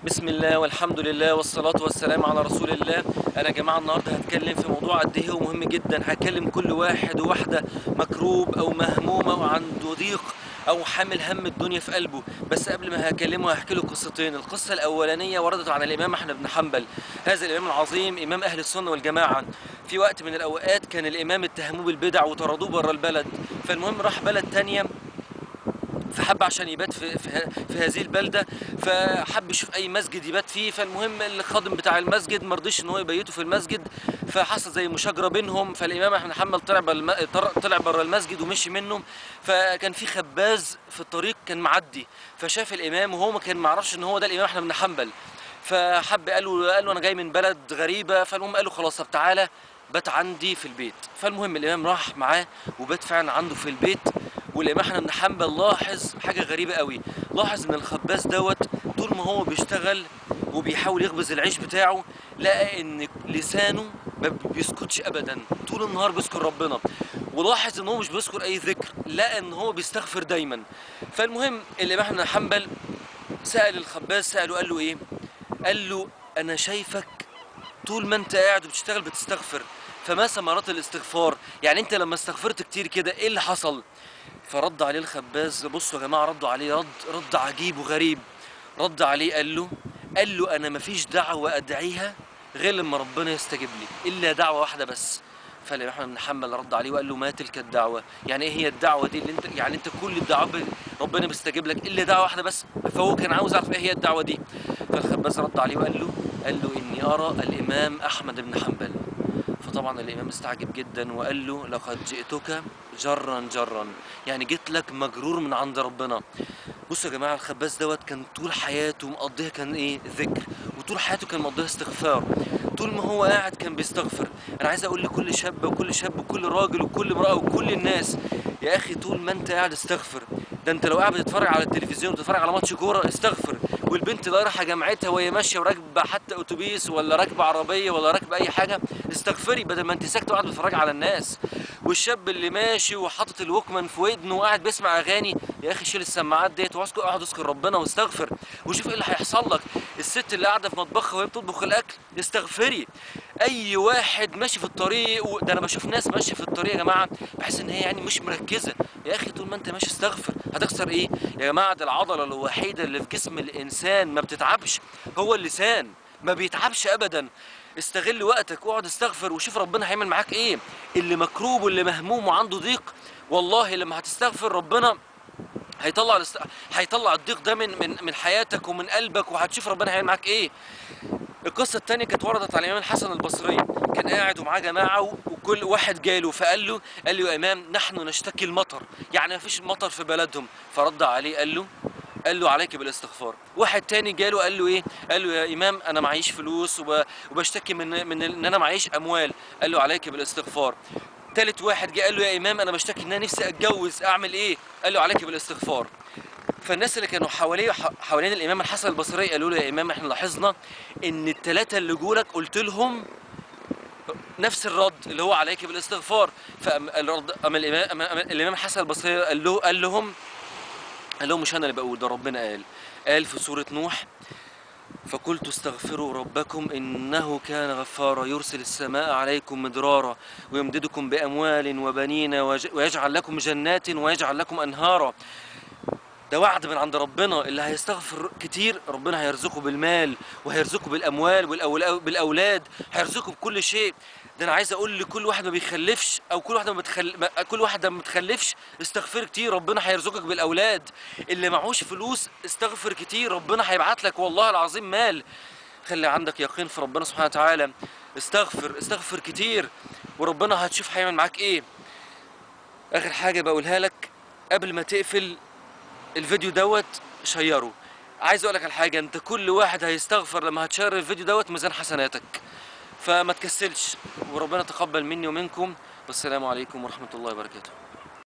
بسم الله والحمد لله والصلاة والسلام على رسول الله. أنا يا جماعة النهاردة هتكلم في موضوع قد إيه هو مهم جدا. هكلم كل واحد وواحدة مكروب أو مهموم أو عنده ضيق أو حامل هم الدنيا في قلبه. بس قبل ما هكلمه هحكي له قصتين. القصة الأولانية وردت عن الإمام أحمد بن حنبل، هذا الإمام العظيم إمام أهل السنة والجماعة. في وقت من الأوقات كان الإمام اتهموه بالبدع وطردوه بره البلد، فالمهم راح بلد تانية، فحب عشان يبات في هذه البلده، فحب يشوف اي مسجد يبات فيه. فالمهم الخادم بتاع المسجد مرضيش ان هو يبيته في المسجد، فحصل زي مشاجره بينهم. فالامام احمد حنبل طلع بره المسجد ومشي منه. فكان في خباز في الطريق كان معدي، فشاف الامام وهو ما كان معرفش ان هو ده الامام احمد بن حنبل. فحب قال له انا جاي من بلد غريبه. فالمهم قال له خلاص طب تعالى بات عندي في البيت. فالمهم الامام راح معاه وبات فعلا عنده في البيت. والامام احمد بن حنبل لاحظ حاجه غريبه قوي. لاحظ ان الخباز طول ما هو بيشتغل وبيحاول يخبز العيش بتاعه، لقى ان لسانه ما بيسكتش ابدا، طول النهار بيذكر ربنا. ولاحظ ان هو مش بيذكر اي ذكر، لقى ان هو بيستغفر دايما. فالمهم الامام احمد بن حنبل سأل الخباز، سأله قال له ايه؟ قال له انا شايفك طول ما انت قاعد وبتشتغل بتستغفر، فما ثمرات الاستغفار؟ يعني انت لما استغفرت كتير كده ايه اللي حصل؟ فرد عليه الخباز. بصوا يا جماعه، ردوا عليه رد عجيب وغريب. رد عليه قال له انا مفيش دعوه ادعيها غير لما ربنا يستجيب لي، الا دعوه واحده بس. فالامام احمد بن حنبل رد عليه وقال له ما تلك الدعوه؟ يعني ايه هي الدعوه دي اللي انت، يعني انت كل الدعوات ربنا بيستجيب لك الا دعوه واحده بس؟ فهو كان عاوز يعرف ايه هي الدعوه دي. فالخباز رد عليه قال له اني ارى الامام احمد بن حنبل. فطبعا الامام استعجب جدا وقال له لقد جئتك جرا جرا، يعني جيت لك مجرور من عند ربنا. بصوا يا جماعه، الخباز كان طول حياته مقضيها كان ايه؟ ذكر. وطول حياته كان مقضيها استغفار. طول ما هو قاعد كان بيستغفر. انا عايز اقول لكل شاب وكل شاب وكل راجل وكل امراه وكل الناس، يا اخي طول ما انت قاعد استغفر. ده انت لو قاعد بتتفرج على التلفزيون بتتفرج على ماتش كوره استغفر. والبنت اللي رايحه جامعتها وهي ماشيه وراكبه حتى اتوبيس ولا راكبه عربيه ولا راكبه اي حاجه استغفري، بدل ما انت ساكته وقاعد بتتفرج على الناس. والشاب اللي ماشي وحاطط الوكمان في ودنه وقاعد بيسمع اغاني، يا اخي شيل السماعات ديت واقعد اذكر ربنا واستغفر وشوف ايه اللي هيحصل لك. الست اللي قاعده في مطبخها وهي بتطبخ الاكل استغفري. اي واحد ماشي في الطريق ده انا بشوف ناس ماشيه في الطريق يا جماعه بحس ان هي يعني مش مركزه. يا اخي طول ما انت ماشي استغفر، هتخسر ايه يا جماعه؟ ده العضله الوحيده اللي في جسم الانسان ما بتتعبش هو اللسان، ما بيتعبش ابدا. استغل وقتك واقعد استغفر وشوف ربنا هيعمل معاك ايه. اللي مكروب واللي مهموم وعنده ضيق، والله لما هتستغفر ربنا هيطلع الضيق ده من حياتك ومن قلبك، وهتشوف ربنا هيعمل معاك ايه. القصه الثانيه كانت وردت على الامام الحسن البصري. كان قاعد ومعاه جماعه وكل واحد جاله فقال له يا امام نحن نشتكي المطر، يعني ما فيش مطر في بلدهم. فرد عليه قال له عليك بالاستغفار. واحد تاني جاله قال له ايه؟ قال له يا امام انا معيش فلوس وبشتكي من ان انا معيش اموال. قال له عليك بالاستغفار. تالت واحد جه قال له يا امام انا بشتكي ان انا نفسي اتجوز، اعمل ايه؟ قال له عليك بالاستغفار. فالناس اللي كانوا حوالين الامام الحسن البصري قالوا له يا امام احنا لاحظنا ان الثلاثه اللي جولك قلت لهم نفس الرد اللي هو عليك بالاستغفار. الامام الحسن البصري قال لهم مش انا اللي بقول، ده ربنا قال في سوره نوح فقلت استغفروا ربكم انه كان غفارا يرسل السماء عليكم مدرارا ويمددكم باموال وبنين ويجعل لكم جنات ويجعل لكم انهارا. ده وعد من عند ربنا، اللي هيستغفر كتير ربنا هيرزقه بالمال وهيرزقه بالاموال بالاولاد، هيرزقه بكل شيء. ده انا عايز اقول لكل واحد ما بيخلفش او كل واحده ما بتخلفش استغفر كتير ربنا هيرزقك بالاولاد. اللي معهوش فلوس استغفر كتير ربنا هيبعت لك والله العظيم مال. خلي عندك يقين في ربنا سبحانه وتعالى. استغفر كتير وربنا هتشوف هيعمل معاك ايه. اخر حاجه بقولها لك قبل ما تقفل الفيديو شيره. عايز اقول لك على حاجه، انت كل واحد هيستغفر لما هتشير الفيديو ميزان حسناتك. فما تكسلش وربنا تقبل مني ومنكم. والسلام عليكم ورحمه الله وبركاته.